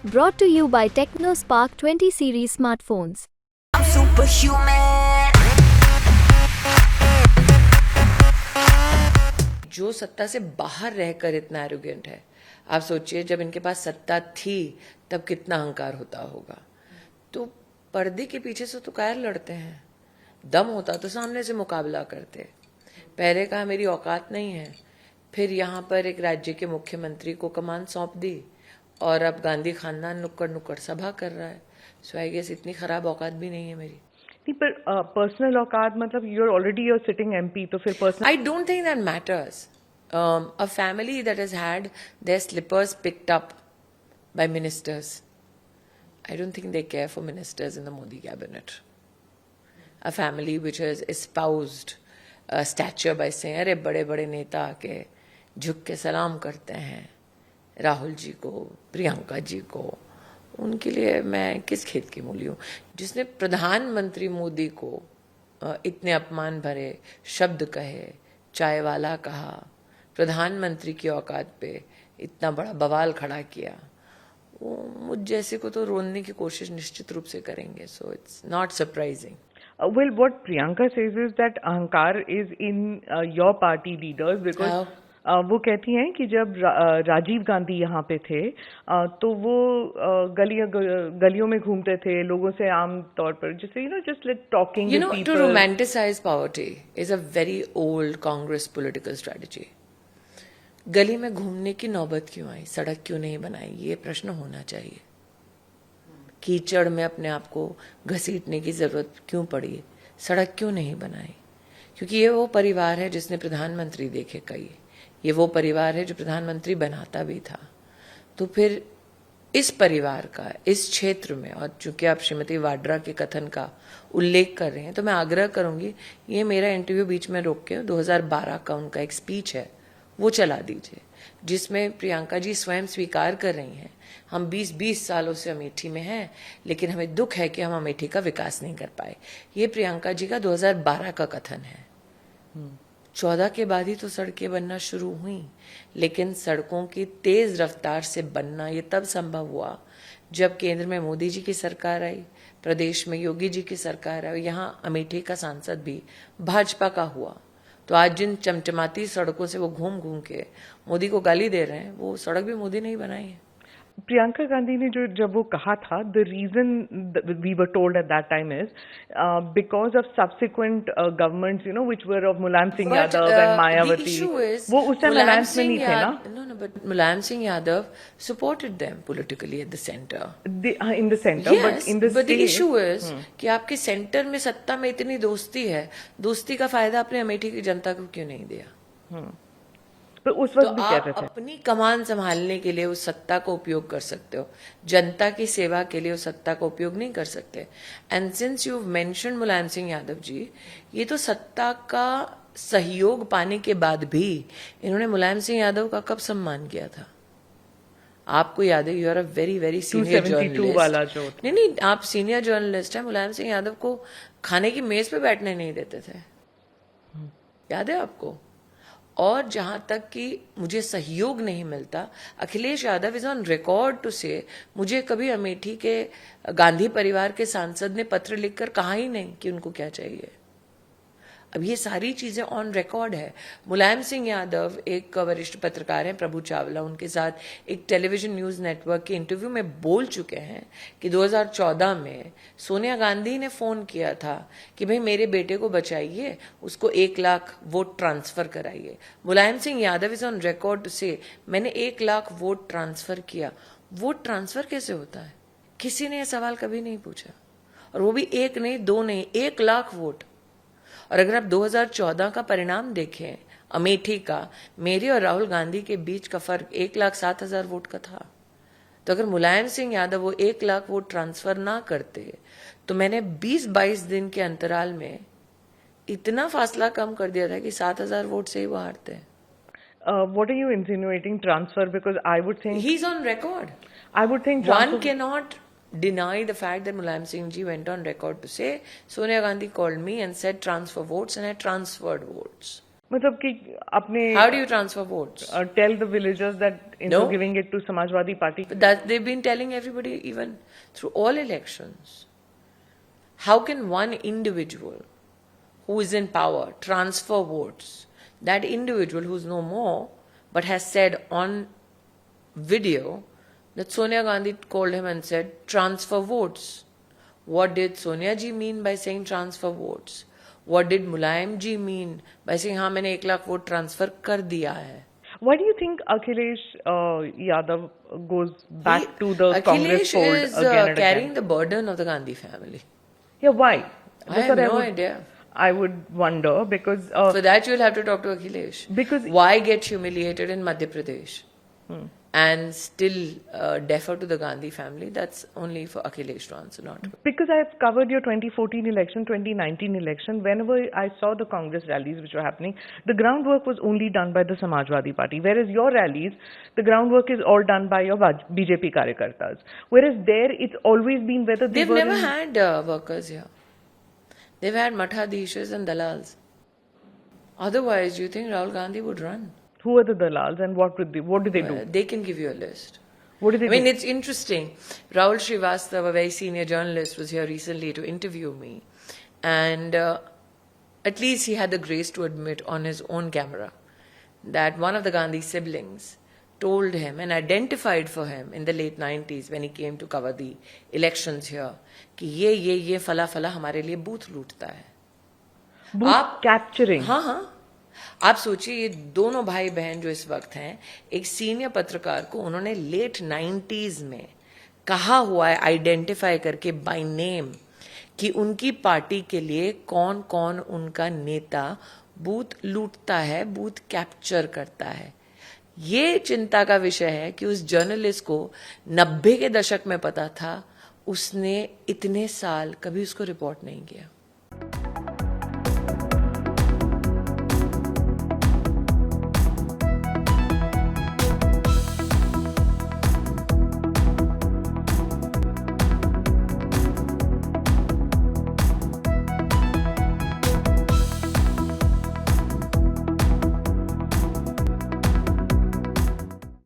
Brought to you by TechnoSpark 20 series smartphones. I'm superhuman. जो सत्ता से बाहर रहकर इतना एरोगेंट है, आप सोचिए जब इनके पास सत्ता थी तब कितना अहंकार होता होगा। तो पर्दे के पीछे से तो कायर लड़ते हैं, दम होता तो सामने से मुकाबला करते। पहले कहा मेरी औकात नहीं है, फिर यहाँ पर एक राज्य के मुख्यमंत्री को कमान सौंप दी और अब गांधी खानदान नुक्कड़ नुक्कड़ सभा कर रहा है। सो आई गेस इतनी खराब औकात भी नहीं है मेरी। नहीं, पर पर्सनल औकात मतलब you're already your sitting MP, तो फिर personal I don't think that matters. A family that has had their slippers picked up by ministers, I don't think they care for ministers in the Modi cabinet. A family which has espoused stature by saying, अरे बड़े बड़े नेता आके झुक के सलाम करते हैं राहुल जी को, प्रियंका जी को, उनके लिए मैं किस खेत की मूली हूँ। जिसने प्रधानमंत्री मोदी को इतने अपमान भरे शब्द कहे, चाय वाला कहा, प्रधानमंत्री की औकात पे इतना बड़ा बवाल खड़ा किया, वो मुझ जैसे को तो रोने की कोशिश निश्चित रूप से करेंगे। So it's not surprising. well, what Priyanka says is that अहंकार is in your party leaders because वो कहती हैं कि जब राजीव गांधी यहाँ पे थे तो वो गलियों में घूमते थे लोगों से, आम तौर पर जैसे just like talking with people. To romanticize poverty is a very old Congress political strategy. गली में घूमने की नौबत क्यों आई, सड़क क्यों नहीं बनाई, ये प्रश्न होना चाहिए। कीचड़ में अपने आप को घसीटने की जरूरत क्यों पड़ी, सड़क क्यों नहीं बनाई? क्योंकि ये वो परिवार है जिसने प्रधानमंत्री देखे कई, ये वो परिवार है जो प्रधानमंत्री बनाता भी था। तो फिर इस परिवार का इस क्षेत्र में, और चूंकि आप श्रीमती वाड्रा के कथन का उल्लेख कर रहे हैं, तो मैं आग्रह करूंगी ये मेरा इंटरव्यू बीच में रोक के 2012 का उनका एक स्पीच है वो चला दीजिए, जिसमें प्रियंका जी स्वयं स्वीकार कर रही हैं हम 20 सालों से अमेठी में हैं, लेकिन हमें दुख है कि हम अमेठी का विकास नहीं कर पाए। ये प्रियंका जी का 2012 का कथन है। 14 के बाद ही तो सड़कें बनना शुरू हुई, लेकिन सड़कों की तेज रफ्तार से बनना ये तब संभव हुआ जब केंद्र में मोदी जी की सरकार आई, प्रदेश में योगी जी की सरकार आई, यहाँ अमेठी का सांसद भी भाजपा का हुआ। तो आज जिन चमचमाती सड़कों से वो घूम घूम के मोदी को गाली दे रहे हैं, वो सड़क भी मोदी ने ही बनाई है। प्रियंका गांधी ने जब वो कहा था, the reason we were told at that time is because of subsequent governments which were of Mulayam Singh Yadav and Mayawati. वो उस टाइम अलायंस में नहीं थे ना? No, but Mulayam Singh Yadav supported them politically at the center. In the center, yes, but in the but state, the issue is कि आपके centre में सत्ता में इतनी दोस्ती है, दोस्ती का फायदा अपने अमेठी की जनता को क्यों नहीं दिया? तो उस वक्त तो भी आप कहते थे अपनी कमान संभालने के लिए उस सत्ता को उपयोग कर सकते हो, जनता की सेवा के लिए उस सत्ता का उपयोग नहीं कर सकते। एंड सिंस यू मेंशन मुलायम सिंह यादव जी, ये तो सत्ता का सहयोग पाने के बाद भी इन्होंने मुलायम सिंह यादव का कब सम्मान किया था? आपको याद है, you are a very very senior journalist वाला जो नहीं, आप सीनियर जर्नलिस्ट है। मुलायम सिंह यादव को खाने की मेज पे बैठने नहीं देते थे, याद है आपको? और जहां तक कि मुझे सहयोग नहीं मिलता, Akhilesh Yadav is on record to say मुझे कभी अमेठी के गांधी परिवार के सांसद ने पत्र लिखकर कहा ही नहीं कि उनको क्या चाहिए। अब ये सारी चीजें ऑन रिकॉर्ड है। मुलायम सिंह यादव एक वरिष्ठ पत्रकार हैं, प्रभु चावला, उनके साथ एक टेलीविजन न्यूज नेटवर्क के इंटरव्यू में बोल चुके हैं कि 2014 में सोनिया गांधी ने फोन किया था कि भाई मेरे बेटे को बचाइए, उसको 1 लाख वोट ट्रांसफर कराइए। Mulayam Singh Yadav is on record से मैंने 1 लाख वोट ट्रांसफर किया। वोट ट्रांसफर कैसे होता है? किसी ने यह सवाल कभी नहीं पूछा, और वो भी 1 नहीं 2 नहीं, 1 लाख वोट। और अगर आप 2014 का परिणाम देखें अमेठी का, मेरे और राहुल गांधी के बीच का फर्क 1,07,000 वोट का था। तो अगर मुलायम सिंह यादव वो 1 लाख वोट ट्रांसफर ना करते, तो मैंने 20-22 दिन के अंतराल में इतना फासला कम कर दिया था कि 7,000 वोट से ही वो हारते हैं। What are you insinuating? Transfer? Because I would think he's on record. I would think one cannot deny the fact that Mulayam Singh ji went on record to say Sonia Gandhi called me and said transfer votes, and I transferred votes. मतलब कि अपने How do you transfer votes? tell the villagers that instead No. of giving it to Samajwadi Party. That they've been telling everybody even through all elections. How can one individual who is in power transfer votes? That individual who's no more but has said on video that Sonia Gandhi called him and said transfer votes. What did Sonia ji mean by saying transfer votes? What did Mulayam ji mean by saying हाँ मैंने 1 lakh vote transfer कर दिया है? Why do you think Akhilesh Yadav goes back to the Congress fold Akhilesh is again and carrying again? the burden of the Gandhi family. Yeah, why? I have no idea. I would wonder because For that, you'll have to talk to Akhilesh. Because- Why get humiliated in Madhya Pradesh and still defer to the Gandhi family? That's only for Akhilesh to answer, not me. because I've covered your 2014 election, 2019 election. Whenever I saw the Congress rallies which were happening, the groundwork was only done by the Samajwadi Party. Whereas your rallies, the groundwork is all done by your BJP karyakartas. Whereas there, it's always been whether they They've were never in- had workers here. They've had mathadishas and dalals. Otherwise, you think Rahul Gandhi would run? Who are the dalals and what do they do? They can give you a list. What do they I mean, do? it's interesting. Rahul Srivastava, a very senior journalist, was here recently to interview me. And at least he had the grace to admit on his own camera that one of the Gandhi siblings told him and identified for him in the late 90s when he came to cover the elections here कि ये फला फला हमारे लिए booth लूटता है. Booth capturing. हाँ. आप सोचिए ये दोनों भाई बहन जो इस वक्त हैं, एक सीनियर पत्रकार को उन्होंने लेट 90s में कहा हुआ है आइडेंटिफाई करके बाय नेम कि उनकी पार्टी के लिए कौन कौन उनका नेता बूथ लूटता है, बूथ कैप्चर करता है. ये चिंता का विषय है कि उस जर्नलिस्ट को 90 के दशक में पता था, उसने इतने साल कभी उसको रिपोर्ट नहीं किया.